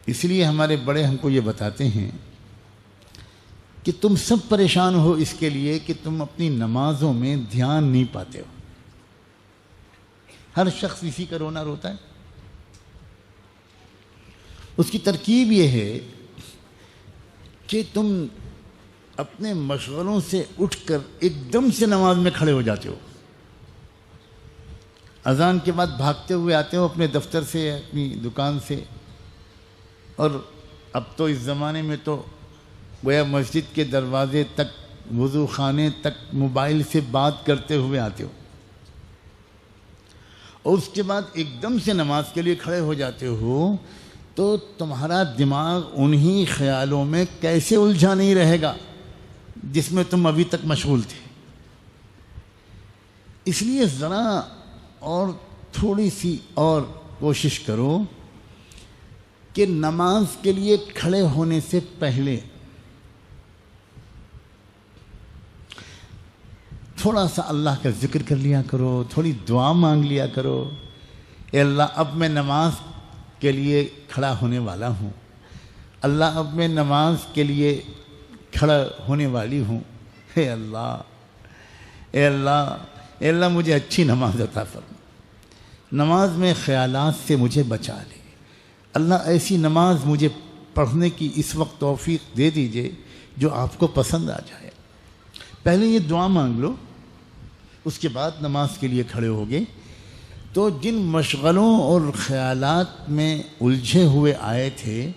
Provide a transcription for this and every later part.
اس لیے ہمارے بڑے ہم کو یہ بتاتے ہیں کہ تم سب پریشان ہو اس کے لیے کہ تم اپنی نمازوں میں دھیان نہیں پاتے ہو. ہر شخص اسی کا رونا روتا ہے. اس کی ترکیب یہ ہے کہ تم اپنے مشغلوں سے اٹھ کر ایک دم سے نماز میں کھڑے ہو جاتے ہو. اذان کے بعد بھاگتے ہوئے آتے ہو اپنے دفتر سے، اپنی دکان سے، اور اب تو اس زمانے میں تو گویا مسجد کے دروازے تک، وضو خانے تک موبائل سے بات کرتے ہوئے آتے ہو، اور اس کے بعد ایک دم سے نماز کے لیے کھڑے ہو جاتے ہو. تو تمہارا دماغ انہی خیالوں میں کیسے الجھا نہیں رہے گا جس میں تم ابھی تک مشغول تھے. اس لیے ذرا اور تھوڑی سی اور کوشش کرو کہ نماز کے لیے کھڑے ہونے سے پہلے تھوڑا سا اللہ کا ذکر کر لیا کرو، تھوڑی دعا مانگ لیا کرو. اے اللہ، اب میں نماز کے لیے کھڑا ہونے والا ہوں. اللہ، اب میں نماز کے لیے کھڑا ہونے والی ہوں. اے اللہ، اے اللہ، اے اللہ، مجھے اچھی نماز عطا فرما. نماز میں خیالات سے مجھے بچا لے. اللہ، ایسی نماز مجھے پڑھنے کی اس وقت توفیق دے دیجئے جو آپ کو پسند آ جائے. پہلے یہ دعا مانگ لو، اس کے بعد نماز کے لیے کھڑے ہوگے. تو جن مشغلوں اور خیالات میں الجھے ہوئے آئے تھے،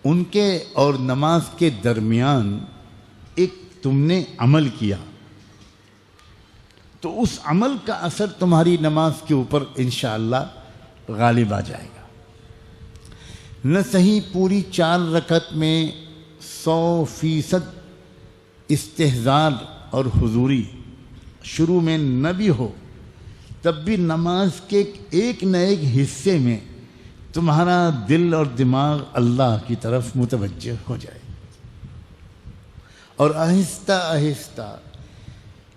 ان کے اور نماز کے درمیان ایک تم نے عمل کیا، تو اس عمل کا اثر تمہاری نماز کے اوپر انشاءاللہ غالب آ جائے گا. نہ صحیح پوری 4 رکعت میں 100% استحضار اور حضوری شروع میں نہ بھی ہو، تب بھی نماز کے ایک نہ ایک حصے میں تمہارا دل اور دماغ اللہ کی طرف متوجہ ہو جائے، اور آہستہ آہستہ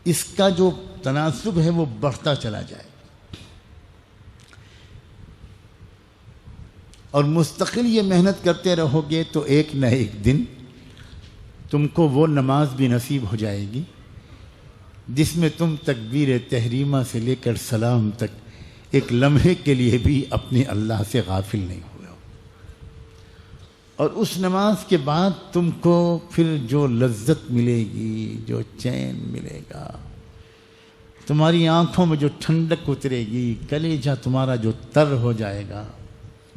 اس کا جو تناسب ہے وہ بڑھتا چلا جائے، اور مستقل یہ محنت کرتے رہو گے تو ایک نہ ایک دن تم کو وہ نماز بھی نصیب ہو جائے گی جس میں تم تکبیر تحریمہ سے لے کر سلام تک ایک لمحے کے لیے بھی اپنے اللہ سے غافل نہیں ہوئے ہو. اور اس نماز کے بعد تم کو پھر جو لذت ملے گی، جو چین ملے گا، تمہاری آنکھوں میں جو ٹھنڈک اترے گی، کلیجہ تمہارا جو تر ہو جائے گا،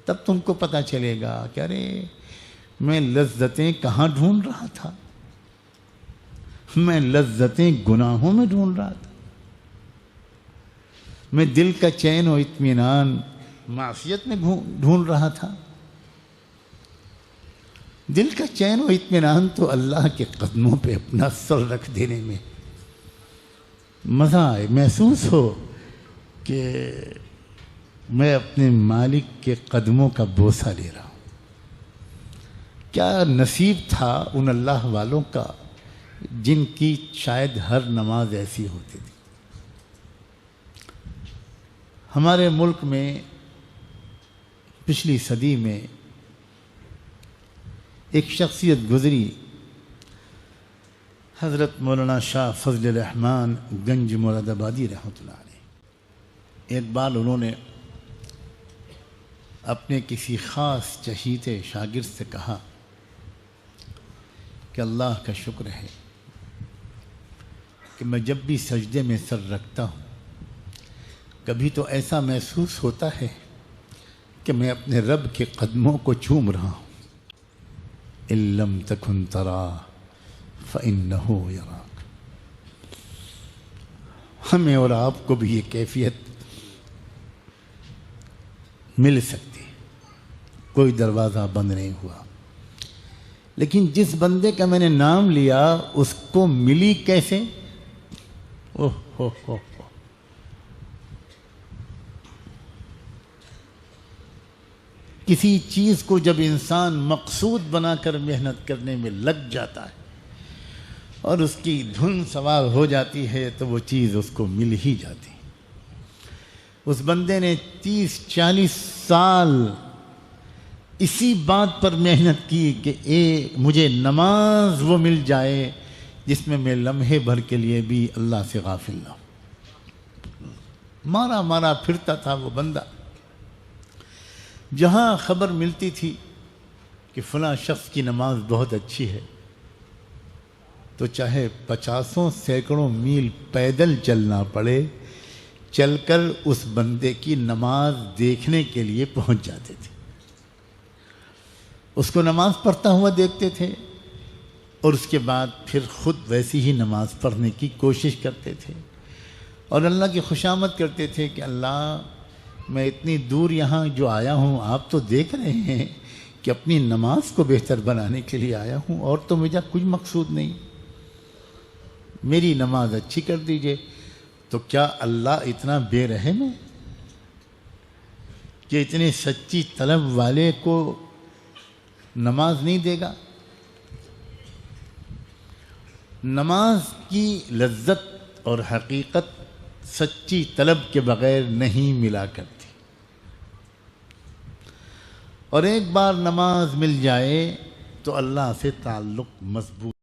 تب تم کو پتہ چلے گا کہ ارے میں لذتیں کہاں ڈھونڈ رہا تھا، میں لذتیں گناہوں میں ڈھونڈ رہا تھا، میں دل کا چین و اطمینان معصیت میں ڈھونڈ رہا تھا. دل کا چین و اطمینان تو اللہ کے قدموں پہ اپنا سر رکھ دینے میں مزہ آئے، محسوس ہو کہ میں اپنے مالک کے قدموں کا بوسہ لے رہا ہوں. کیا نصیب تھا ان اللہ والوں کا جن کی شاید ہر نماز ایسی ہوتی تھی. ہمارے ملک میں پچھلی صدی میں ایک شخصیت گزری، حضرت مولانا شاہ فضل الرحمن گنج مراد آبادی رحمۃ اللہ علیہ. ایک بار انہوں نے اپنے کسی خاص چہیتے شاگرد سے کہا کہ اللہ کا شکر ہے کہ میں جب بھی سجدے میں سر رکھتا ہوں کبھی تو ایسا محسوس ہوتا ہے کہ میں اپنے رب کے قدموں کو چوم رہا ہوں. ان لم تکن ترا فإنہ یراک. ہمیں اور آپ کو بھی یہ کیفیت مل سکتی، کوئی دروازہ بند نہیں ہوا. لیکن جس بندے کا میں نے نام لیا اس کو ملی کیسے؟ اوہ ہو ہو. کسی چیز کو جب انسان مقصود بنا کر محنت کرنے میں لگ جاتا ہے اور اس کی دھن سوار ہو جاتی ہے تو وہ چیز اس کو مل ہی جاتی. اس بندے نے 30-40 سال اسی بات پر محنت کی کہ مجھے نماز وہ مل جائے جس میں میں لمحے بھر کے لیے بھی اللہ سے غافل نہ ہوں۔ مارا مارا پھرتا تھا وہ بندہ، جہاں خبر ملتی تھی کہ فلاں شخص کی نماز بہت اچھی ہے تو چاہے 50 سینکڑوں میل پیدل چلنا پڑے، چل کر اس بندے کی نماز دیکھنے کے لیے پہنچ جاتے تھے، اس کو نماز پڑھتا ہوا دیکھتے تھے اور اس کے بعد پھر خود ویسی ہی نماز پڑھنے کی کوشش کرتے تھے اور اللہ کی خوشامد کرتے تھے کہ اللہ میں اتنی دور یہاں جو آیا ہوں، آپ تو دیکھ رہے ہیں کہ اپنی نماز کو بہتر بنانے کے لیے آیا ہوں، اور تو مجھے کچھ مقصود نہیں، میری نماز اچھی کر دیجئے۔ تو کیا اللہ اتنا بے رحم ہے کہ اتنے سچی طلب والے کو نماز نہیں دے گا؟ نماز کی لذت اور حقیقت سچی طلب کے بغیر نہیں ملا کرتی، اور ایک بار نماز مل جائے تو اللہ سے تعلق مضبوط